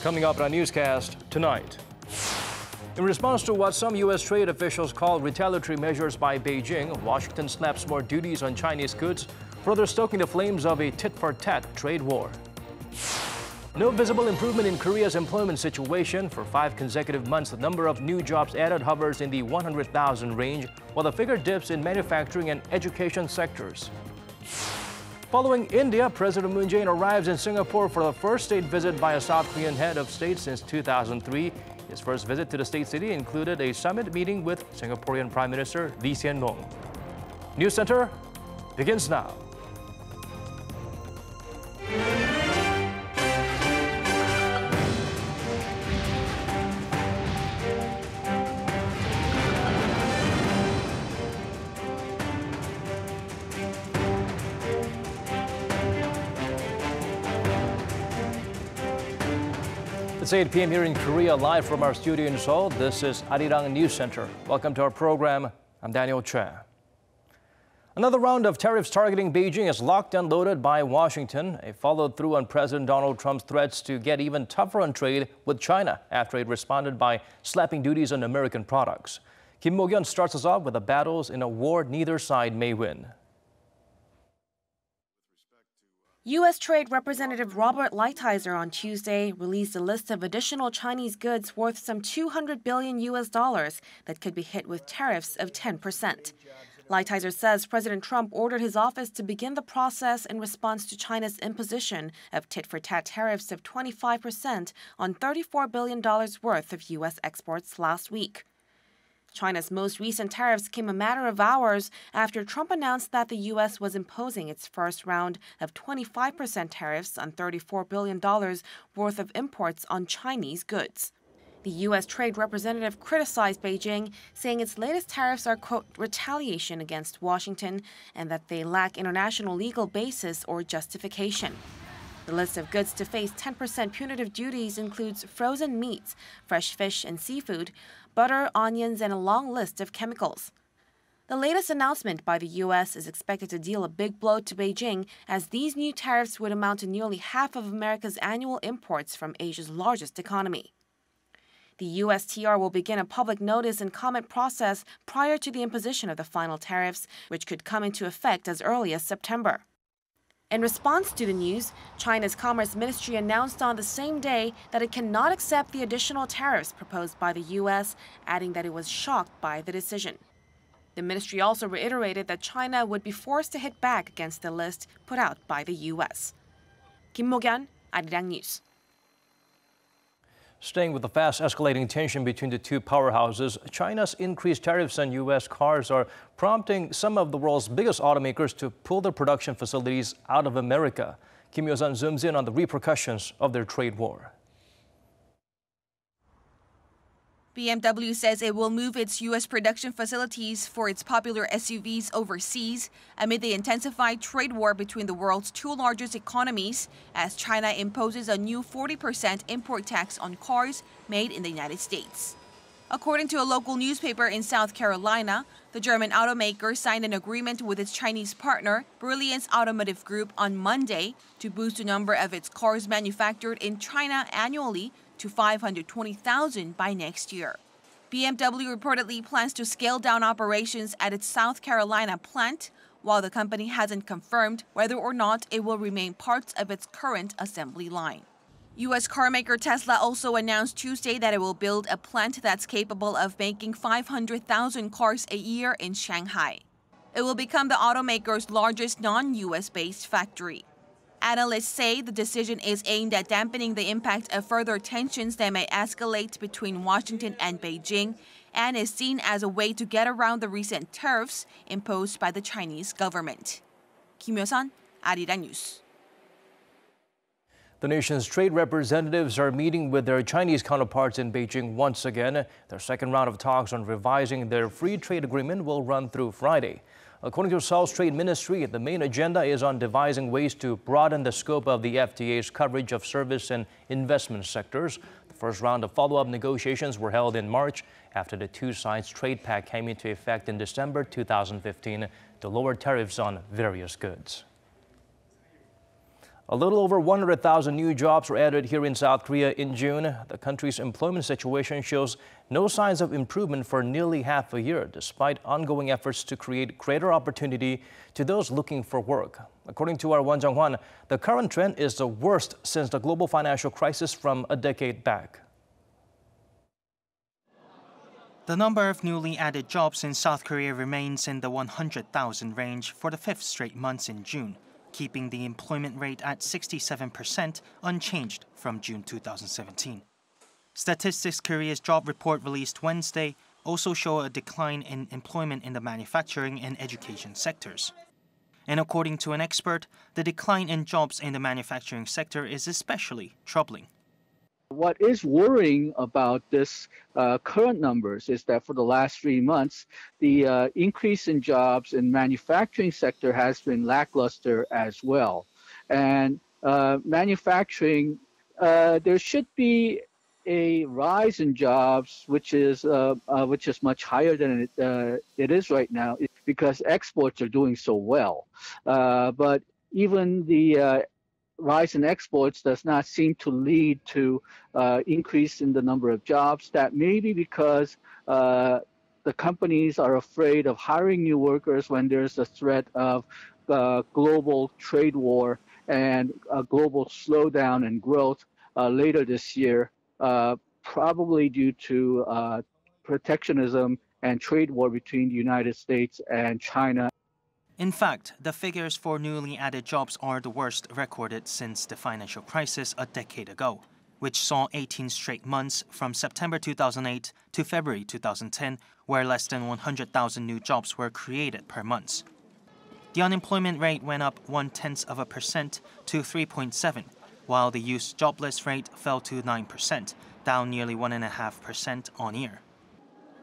Coming up in our newscast tonight. In response to what some U.S. trade officials call retaliatory measures by Beijing, Washington slaps more duties on Chinese goods, further stoking the flames of a tit-for-tat trade war. No visible improvement in Korea's employment situation. For 5 consecutive months, the number of new jobs added hovers in the 100,000 range, while the figure dips in manufacturing and education sectors. Following India, President Moon Jae-in arrives in Singapore for the first state visit by a South Korean head of state since 2003. His first visit to the state city included a summit meeting with Singaporean Prime Minister Lee Hsien Loong. News Center begins now. It's 8 p.m. here in Korea, live from our studio in Seoul. This is Arirang News Center. Welcome to our program. I'm Daniel Che. Another round of tariffs targeting Beijing is locked and loaded by Washington. A follow-through on President Donald Trump's threats to get even tougher on trade with China after it responded by slapping duties on American products. Kim Mo-kyun starts us off with the battles in a war neither side may win. U.S. Trade Representative Robert Lighthizer on Tuesday released a list of additional Chinese goods worth some $200 billion that could be hit with tariffs of 10%. Lighthizer says President Trump ordered his office to begin the process in response to China's imposition of tit-for-tat tariffs of 25% on $34 billion worth of U.S. exports last week. China's most recent tariffs came a matter of hours after Trump announced that the U.S. was imposing its first round of 25% tariffs on $34 billion worth of imports on Chinese goods. The U.S. Trade Representative criticized Beijing, saying its latest tariffs are, quote, retaliation against Washington and that they lack international legal basis or justification. The list of goods to face 10% punitive duties includes frozen meats, fresh fish and seafood, butter, onions, and a long list of chemicals. The latest announcement by the U.S. is expected to deal a big blow to Beijing, as these new tariffs would amount to nearly half of America's annual imports from Asia's largest economy. The USTR will begin a public notice and comment process prior to the imposition of the final tariffs, which could come into effect as early as September. In response to the news, China's Commerce Ministry announced on the same day that it cannot accept the additional tariffs proposed by the U.S., adding that it was shocked by the decision. The ministry also reiterated that China would be forced to hit back against the list put out by the U.S. Kim Mo-kyun, Arirang News. Staying with the fast escalating tension between the two powerhouses, China's increased tariffs on U.S. cars are prompting some of the world's biggest automakers to pull their production facilities out of America. Kim Yo-sun zooms in on the repercussions of their trade war. BMW says it will move its U.S. production facilities for its popular SUVs overseas amid the intensified trade war between the world's two largest economies, as China imposes a new 40% import tax on cars made in the United States. According to a local newspaper in South Carolina, the German automaker signed an agreement with its Chinese partner, Brilliance Automotive Group, on Monday to boost the number of its cars manufactured in China annually to 520,000 by next year. BMW reportedly plans to scale down operations at its South Carolina plant, while the company hasn't confirmed whether or not it will remain parts of its current assembly line. U.S. carmaker Tesla also announced Tuesday that it will build a plant that's capable of making 500,000 cars a year in Shanghai. It will become the automaker's largest non-U.S. based factory. Analysts say the decision is aimed at dampening the impact of further tensions that may escalate between Washington and Beijing, and is seen as a way to get around the recent tariffs imposed by the Chinese government. Kim Yo-sun, Arirang News. The nation's trade representatives are meeting with their Chinese counterparts in Beijing once again. Their second round of talks on revising their free trade agreement will run through Friday. According to Seoul's Trade Ministry, the main agenda is on devising ways to broaden the scope of the FTA's coverage of service and investment sectors. The first round of follow-up negotiations were held in March after the two sides' trade pact came into effect in December 2015 to lower tariffs on various goods. A little over 100,000 new jobs were added here in South Korea in June. The country's employment situation shows no signs of improvement for nearly half a year, despite ongoing efforts to create greater opportunity to those looking for work. According to our Won Jung-hwan, the current trend is the worst since the global financial crisis from a decade back. The number of newly added jobs in South Korea remains in the 100,000 range for the fifth straight month in June, keeping the employment rate at 67%, unchanged from June 2017. Statistics Korea's job report released Wednesday also show a decline in employment in the manufacturing and education sectors. And according to an expert, the decline in jobs in the manufacturing sector is especially troubling. What is worrying about this current numbers is that for the last 3 months, the increase in jobs in manufacturing sector has been lackluster as well. And manufacturing, there should be a rise in jobs, which is much higher than it is right now, because exports are doing so well. But even the rise in exports does not seem to lead to increase in the number of jobs. That may be because the companies are afraid of hiring new workers when there's a threat of global trade war and a global slowdown in growth later this year, probably due to protectionism and trade war between the United States and China. In fact, the figures for newly added jobs are the worst recorded since the financial crisis a decade ago, which saw 18 straight months from September 2008 to February 2010, where less than 100,000 new jobs were created per month. The unemployment rate went up 0.1% to 3.7, while the youth jobless rate fell to 9%, down nearly 1.5% on year.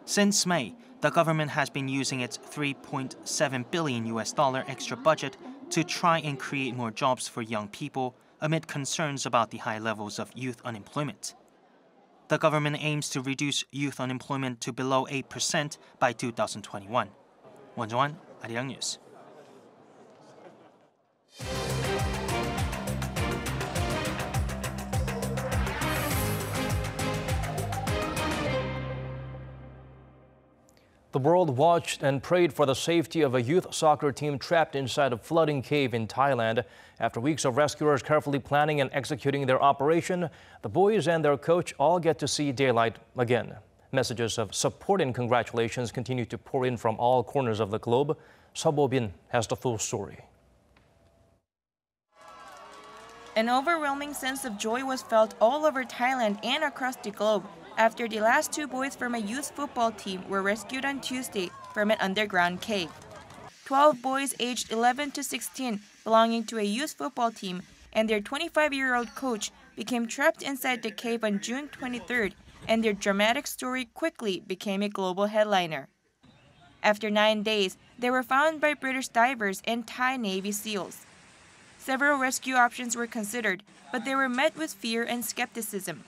Since May, the government has been using its $3.7 billion extra budget to try and create more jobs for young people amid concerns about the high levels of youth unemployment. The government aims to reduce youth unemployment to below 8% by 2021. Won Jung-hwan, Arirang News. The world watched and prayed for the safety of a youth soccer team trapped inside a flooding cave in Thailand. After weeks of rescuers carefully planning and executing their operation, the boys and their coach all get to see daylight again. Messages of support and congratulations continue to pour in from all corners of the globe. Seo Bo-bin has the full story. An overwhelming sense of joy was felt all over Thailand and across the globe after the last 2 boys from a youth football team were rescued on Tuesday from an underground cave. 12 boys aged 11 to 16 belonging to a youth football team and their 25-year-old coach became trapped inside the cave on June 23rd, and their dramatic story quickly became a global headliner. After 9 days, they were found by British divers and Thai Navy SEALs. Several rescue options were considered, but they were met with fear and skepticism.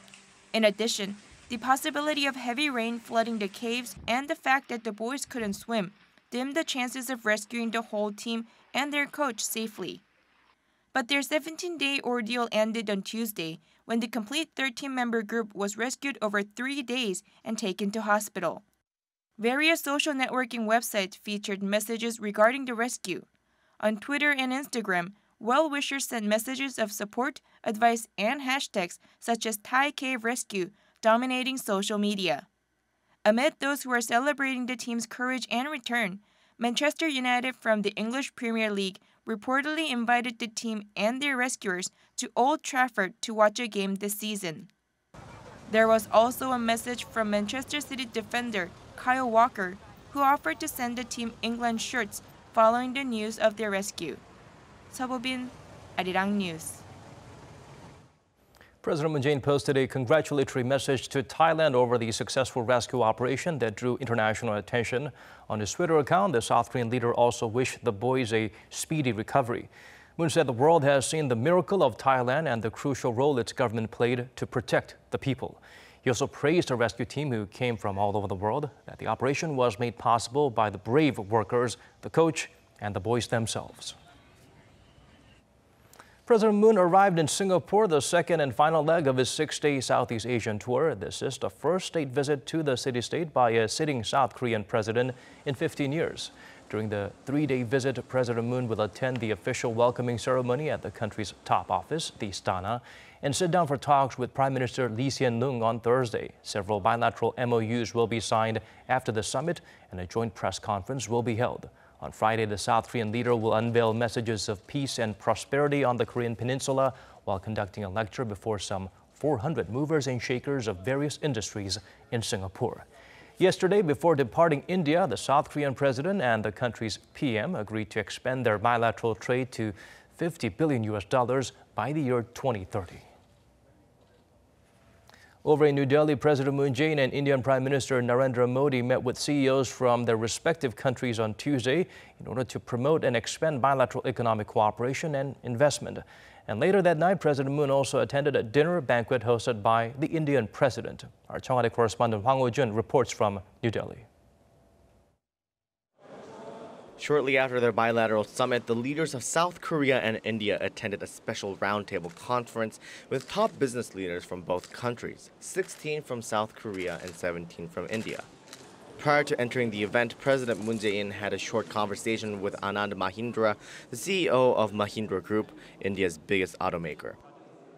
In addition, the possibility of heavy rain flooding the caves and the fact that the boys couldn't swim dimmed the chances of rescuing the whole team and their coach safely. But their 17-day ordeal ended on Tuesday when the complete 13-member group was rescued over 3 days and taken to hospital. Various social networking websites featured messages regarding the rescue. On Twitter and Instagram, well-wishers sent messages of support, advice, and hashtags such as Thai Cave Rescue, dominating social media. Amid those who are celebrating the team's courage and return, Manchester United from the English Premier League reportedly invited the team and their rescuers to Old Trafford to watch a game this season. There was also a message from Manchester City defender Kyle Walker, who offered to send the team England shirts following the news of their rescue. Seo Bo-bin, Arirang News. President Moon Jae-in posted a congratulatory message to Thailand over the successful rescue operation that drew international attention. On his Twitter account, the South Korean leader also wished the boys a speedy recovery. Moon said the world has seen the miracle of Thailand and the crucial role its government played to protect the people. He also praised the rescue team who came from all over the world, that the operation was made possible by the brave workers, the coach, and the boys themselves. President Moon arrived in Singapore, the second and final leg of his 6-day Southeast Asian tour. This is the first state visit to the city-state by a sitting South Korean president in 15 years. During the 3-day visit, President Moon will attend the official welcoming ceremony at the country's top office, the Istana, and sit down for talks with Prime Minister Lee Hsien-loong on Thursday. Several bilateral MOUs will be signed after the summit, and a joint press conference will be held. On Friday, the South Korean leader will unveil messages of peace and prosperity on the Korean peninsula while conducting a lecture before some 400 movers and shakers of various industries in Singapore. Yesterday, before departing India, the South Korean president and the country's PM agreed to expand their bilateral trade to $50 billion by the year 2030. Over in New Delhi, President Moon Jae-in and Indian Prime Minister Narendra Modi met with CEOs from their respective countries on Tuesday in order to promote and expand bilateral economic cooperation and investment. And later that night, President Moon also attended a dinner banquet hosted by the Indian president. Our Cheongwade correspondent Hwang Ho-jun reports from New Delhi. Shortly after their bilateral summit, the leaders of South Korea and India attended a special roundtable conference with top business leaders from both countries, 16 from South Korea and 17 from India. Prior to entering the event, President Moon Jae-in had a short conversation with Anand Mahindra, the CEO of Mahindra Group, India's biggest automaker.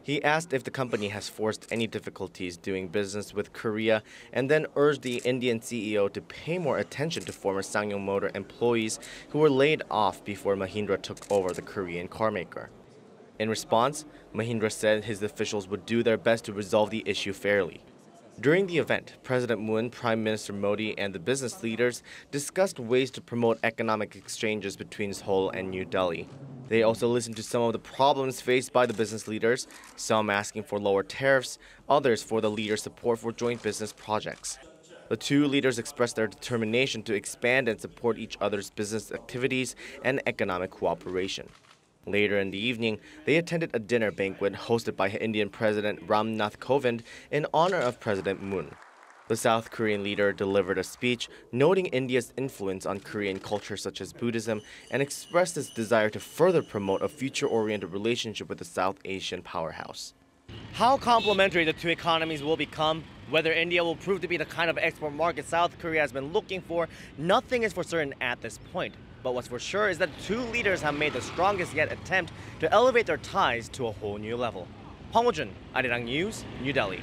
He asked if the company has forced any difficulties doing business with Korea and then urged the Indian CEO to pay more attention to former SsangYong Motor employees who were laid off before Mahindra took over the Korean carmaker. In response, Mahindra said his officials would do their best to resolve the issue fairly. During the event, President Moon, Prime Minister Modi, and the business leaders discussed ways to promote economic exchanges between Seoul and New Delhi. They also listened to some of the problems faced by the business leaders, some asking for lower tariffs, others for the leaders' support for joint business projects. The two leaders expressed their determination to expand and support each other's business activities and economic cooperation. Later in the evening, they attended a dinner banquet hosted by Indian President Ram Nath Kovind in honor of President Moon. The South Korean leader delivered a speech noting India's influence on Korean culture such as Buddhism and expressed his desire to further promote a future-oriented relationship with the South Asian powerhouse. How complementary the two economies will become, whether India will prove to be the kind of export market South Korea has been looking for, nothing is for certain at this point. But what's for sure is that the two leaders have made the strongest yet attempt to elevate their ties to a whole new level. Hwang Ho-jun, Arirang News, New Delhi.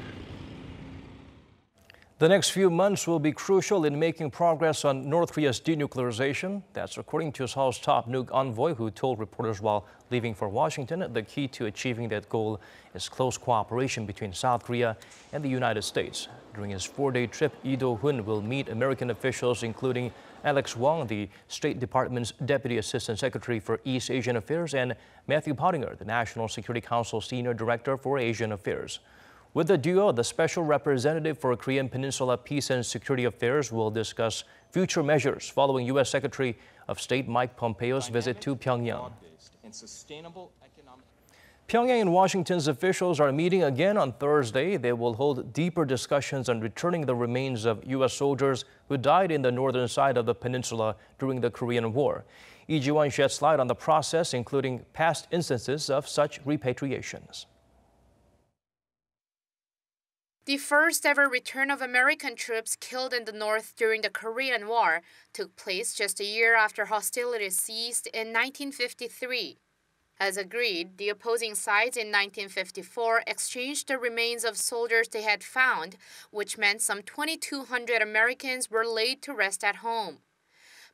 The next few months will be crucial in making progress on North Korea's denuclearization. That's according to Seoul's top nuke envoy, who told reporters while leaving for Washington the key to achieving that goal is close cooperation between South Korea and the United States. During his 4-day trip, Lee Do-hun will meet American officials, including Alex Wong, the State Department's Deputy Assistant Secretary for East Asian Affairs, and Matthew Pottinger, the National Security Council Senior Director for Asian Affairs. With the duo, the Special Representative for Korean Peninsula Peace and Security Affairs will discuss future measures following U.S. Secretary of State Mike Pompeo's visit to Pyongyang. Pyongyang and Washington's officials are meeting again on Thursday. They will hold deeper discussions on returning the remains of U.S. soldiers who died in the northern side of the peninsula during the Korean War. Lee Ji-won sheds light on the process, including past instances of such repatriations. The first ever return of American troops killed in the north during the Korean War took place just a year after hostilities ceased in 1953. As agreed, the opposing sides in 1954 exchanged the remains of soldiers they had found, which meant some 2,200 Americans were laid to rest at home.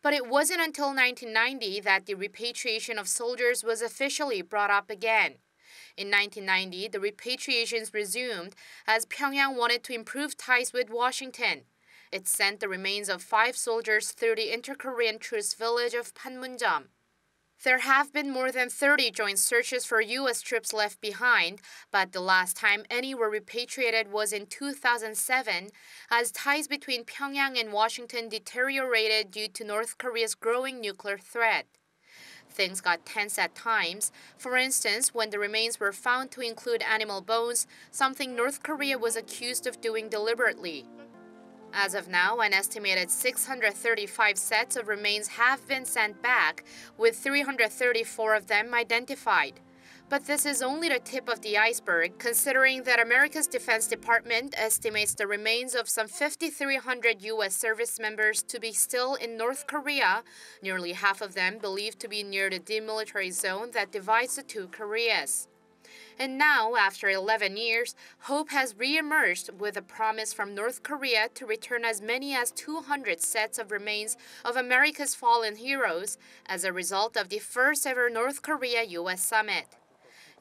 But it wasn't until 1990 that the repatriation of soldiers was officially brought up again. In 1990, the repatriations resumed as Pyongyang wanted to improve ties with Washington. It sent the remains of 5 soldiers through the inter-Korean truce village of Panmunjom. There have been more than 30 joint searches for U.S. troops left behind, but the last time any were repatriated was in 2007, as ties between Pyongyang and Washington deteriorated due to North Korea's growing nuclear threat. Things got tense at times. For instance, when the remains were found to include animal bones, something North Korea was accused of doing deliberately. As of now, an estimated 635 sets of remains have been sent back, with 334 of them identified. But this is only the tip of the iceberg, considering that America's Defense Department estimates the remains of some 5,300 U.S. service members to be still in North Korea, nearly half of them believed to be near the demilitarized zone that divides the two Koreas. And now, after 11 years, hope has re-emerged with a promise from North Korea to return as many as 200 sets of remains of America's fallen heroes as a result of the first-ever North Korea-U.S. summit.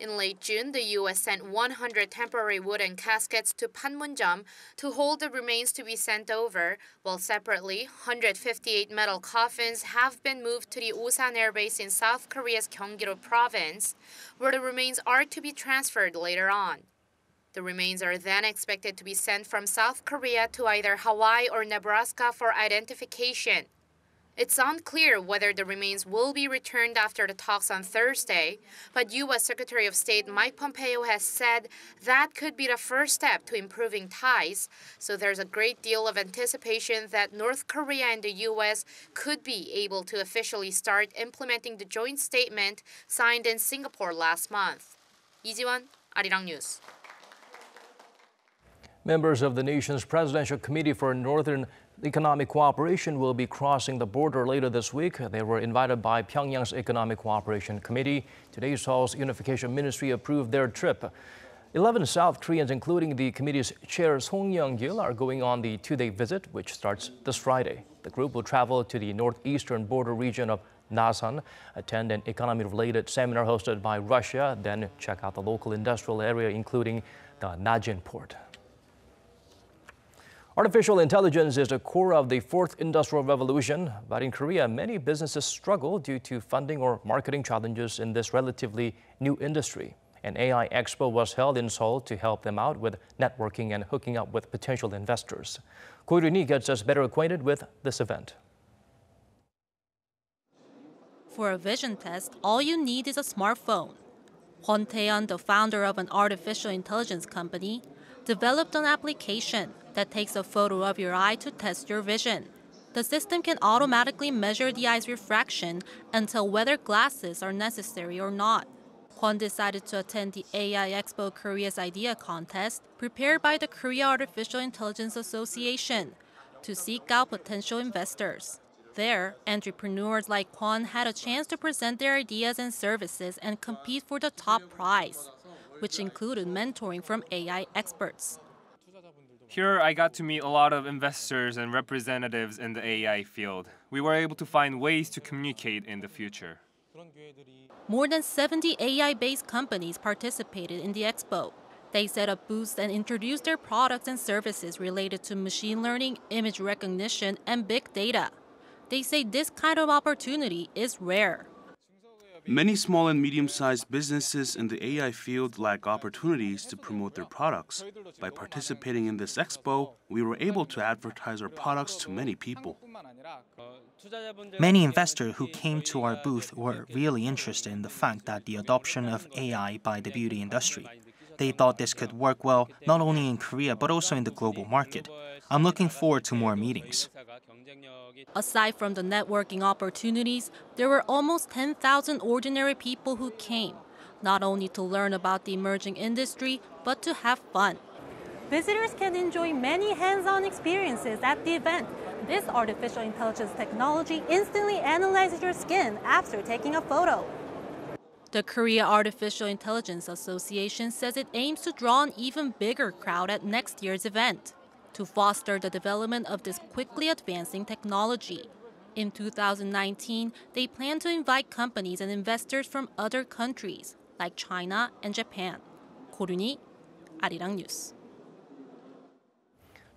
In late June, the U.S. sent 100 temporary wooden caskets to Panmunjom to hold the remains to be sent over, while separately, 158 metal coffins have been moved to the Osan Air Base in South Korea's Gyeonggi-do province, where the remains are to be transferred later on. The remains are then expected to be sent from South Korea to either Hawaii or Nebraska for identification. It's unclear whether the remains will be returned after the talks on Thursday, but U.S. Secretary of State Mike Pompeo has said that could be the first step to improving ties, so there's a great deal of anticipation that North Korea and the U.S. could be able to officially start implementing the joint statement signed in Singapore last month. 이지원, Arirang News. Members of the nation's Presidential Committee for Northern Economic Cooperation will be crossing the border later this week. They were invited by Pyongyang's Economic Cooperation Committee. Today, Seoul's Unification Ministry approved their trip. 11 South Koreans, including the committee's chair Song Young-gil, are going on the two-day visit, which starts this Friday. The group will travel to the northeastern border region of Rason, attend an economy-related seminar hosted by Russia, then check out the local industrial area, including the Najin port. Artificial intelligence is the core of the fourth industrial revolution, but in Korea, many businesses struggle due to funding or marketing challenges in this relatively new industry. An AI expo was held in Seoul to help them out with networking and hooking up with potential investors. Ko Ryuni gets us better acquainted with this event. For a vision test, all you need is a smartphone. Hwon Tae-yeon, the founder of an artificial intelligence company, developed an application that takes a photo of your eye to test your vision. The system can automatically measure the eye's refraction and tell whether glasses are necessary or not. Hwon decided to attend the AI Expo Korea's Idea Contest, prepared by the Korea Artificial Intelligence Association, to seek out potential investors. There, entrepreneurs like Hwon had a chance to present their ideas and services and compete for the top prize, which included mentoring from AI experts. Here, I got to meet a lot of investors and representatives in the AI field. We were able to find ways to communicate in the future. More than 70 AI-based companies participated in the expo. They set up booths and introduced their products and services related to machine learning, image recognition, and big data. They say this kind of opportunity is rare. Many small and medium-sized businesses in the AI field lack opportunities to promote their products. By participating in this expo, we were able to advertise our products to many people. Many investors who came to our booth were really interested in the fact that the adoption of AI by the beauty industry. They thought this could work well not only in Korea but also in the global market. I'm looking forward to more meetings. Aside from the networking opportunities, there were almost 10,000 ordinary people who came, not only to learn about the emerging industry, but to have fun. Visitors can enjoy many hands-on experiences at the event. This artificial intelligence technology instantly analyzes your skin after taking a photo. The Korea Artificial Intelligence Association says it aims to draw an even bigger crowd at next year's event, to foster the development of this quickly advancing technology. In 2019, they plan to invite companies and investors from other countries, like China and Japan. Ko Ryuni, Arirang News.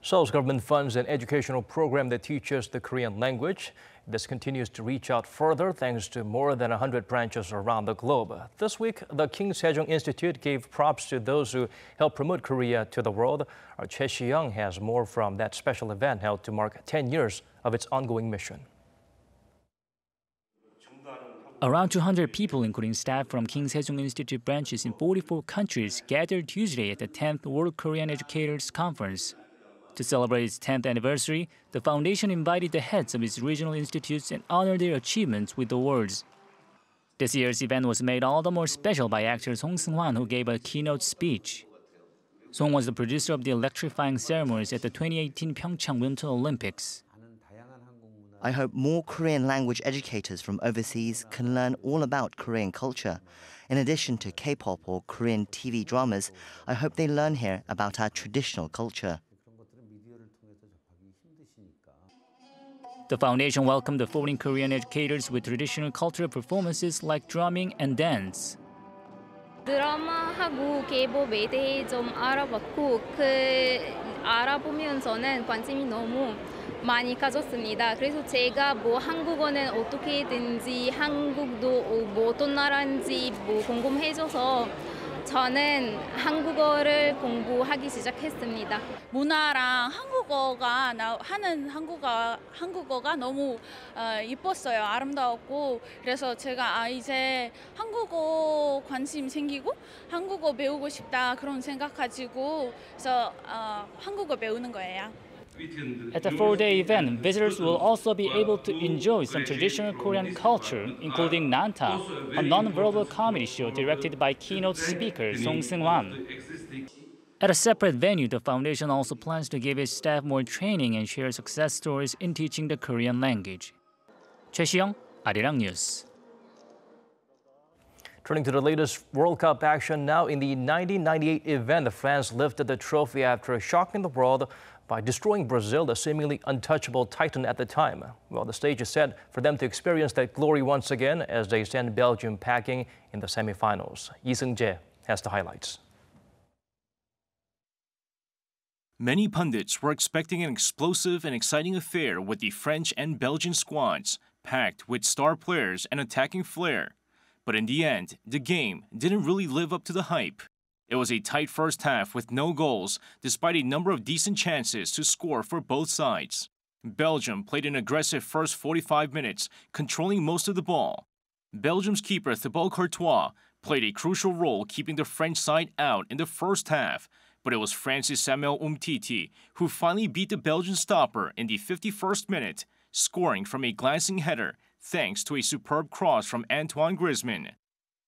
Seoul's government funds an educational program that teaches the Korean language. This continues to reach out further thanks to more than 100 branches around the globe. This week, the King Sejong Institute gave props to those who helped promote Korea to the world. Our Choi Si-young has more from that special event held to mark 10 years of its ongoing mission. Around 200 people, including staff from King Sejong Institute branches in 44 countries, gathered Tuesday at the 10th World Korean Educators Conference. To celebrate its 10th anniversary, the foundation invited the heads of its regional institutes and honored their achievements with the words, This year's event was made all the more special by actor Song Seung-hwan, who gave a keynote speech. Song was the producer of the electrifying ceremonies at the 2018 Pyeongchang Winter Olympics. I hope more Korean language educators from overseas can learn all about Korean culture. In addition to K-pop or Korean TV dramas, I hope they learn here about our traditional culture. The foundation welcomed the foreign Korean educators with traditional cultural performances like drumming and dance. 드라마하고 K-팝에 대해 좀 알아봤고 알아보면서는 관심이 너무 많이 가졌습니다. 그래서 제가 한국어는 어떻게든지 한국도 어떤 나라인지 궁금해져서 저는 한국어를 공부하기 시작했습니다. 문화랑 하는 한국어가 너무 이뻤어요. 아름다웠고 그래서 제가 이제 한국어 관심 생기고 한국어 배우고 싶다 그런 생각 가지고 그래서 한국어 배우는 거예요. At the 4-day event, visitors will also be able to enjoy some traditional Korean culture, including Nanta, a non-verbal comedy show directed by keynote speaker Song Seung-hwan. At a separate venue, the foundation also plans to give its staff more training and share success stories in teaching the Korean language. Choi Si-young, Arirang News. Turning to the latest World Cup action, now in the 1998 event, France lifted the trophy after shocking the world by destroying Brazil, the seemingly untouchable titan at the time. Well, the stage is set for them to experience that glory once again as they send Belgium packing in the semifinals. Lee Seung-jae has the highlights. Many pundits were expecting an explosive and exciting affair with the French and Belgian squads, packed with star players and attacking flair. But in the end, the game didn't really live up to the hype. It was a tight first half with no goals, despite a number of decent chances to score for both sides. Belgium played an aggressive first 45 minutes, controlling most of the ball. Belgium's keeper Thibaut Courtois played a crucial role keeping the French side out in the first half, but it was France's Samuel Umtiti who finally beat the Belgian stopper in the 51st minute, scoring from a glancing header thanks to a superb cross from Antoine Griezmann.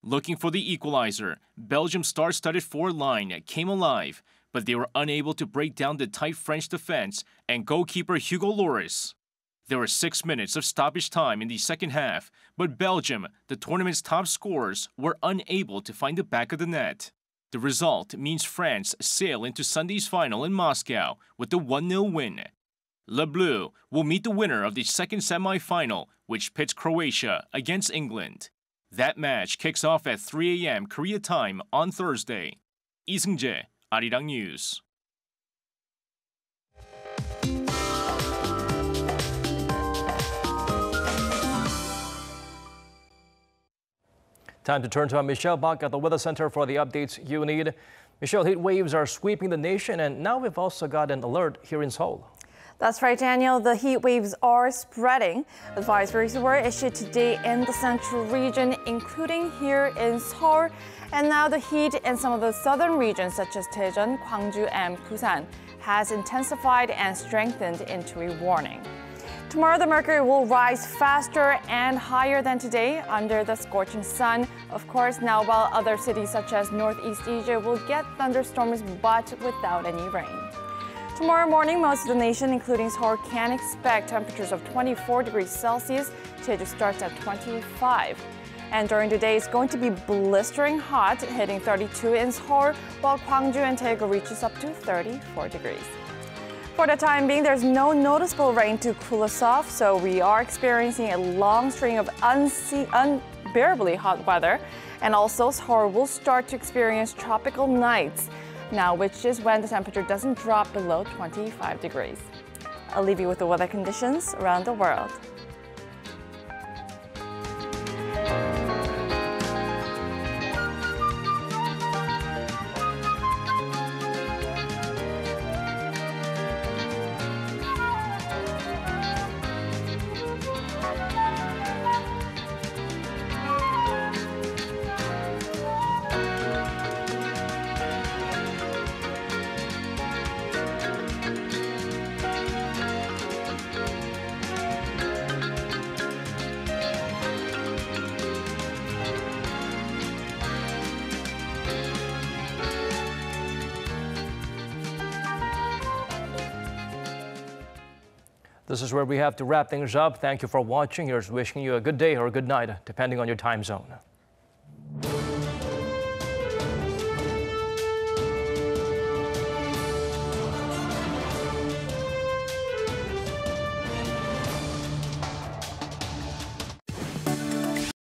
Looking for the equalizer, Belgium's star-studded forward line came alive, but they were unable to break down the tight French defense and goalkeeper Hugo Lloris. There were 6 minutes of stoppage time in the second half, but Belgium, the tournament's top scorers, were unable to find the back of the net. The result means France sail into Sunday's final in Moscow with the 1-0 win. Le Bleu will meet the winner of the second semi-final, which pits Croatia against England. That match kicks off at 3 a.m. Korea time on Thursday. Lee Seung-jae, Arirang News. Time to turn to Michelle Bach at the Weather Center for the updates you need. Michelle, heat waves are sweeping the nation, and now we've also got an alert here in Seoul. That's right, Daniel. The heat waves are spreading. Advisories were issued today in the central region, including here in Seoul. And now the heat in some of the southern regions, such as Daejeon, Gwangju, and Busan, has intensified and strengthened into a warning. Tomorrow, the mercury will rise faster and higher than today under the scorching sun. Of course, now while other cities such as Northeast Asia will get thunderstorms, but without any rain. Tomorrow morning, most of the nation, including Seoul, can expect temperatures of 24 degrees Celsius. Jeju starts at 25. And during the day, it's going to be blistering hot, hitting 32 in Seoul, while Gwangju and Daegu reaches up to 34 degrees. For the time being, there's no noticeable rain to cool us off, so we are experiencing a long string of unbearably hot weather. And also, Seoul will start to experience tropical nights, now which is when the temperature doesn't drop below 25 degrees. I'll leave you with the weather conditions around the world. This is where we have to wrap things up. Thank you for watching. Here's wishing you a good day or a good night, depending on your time zone.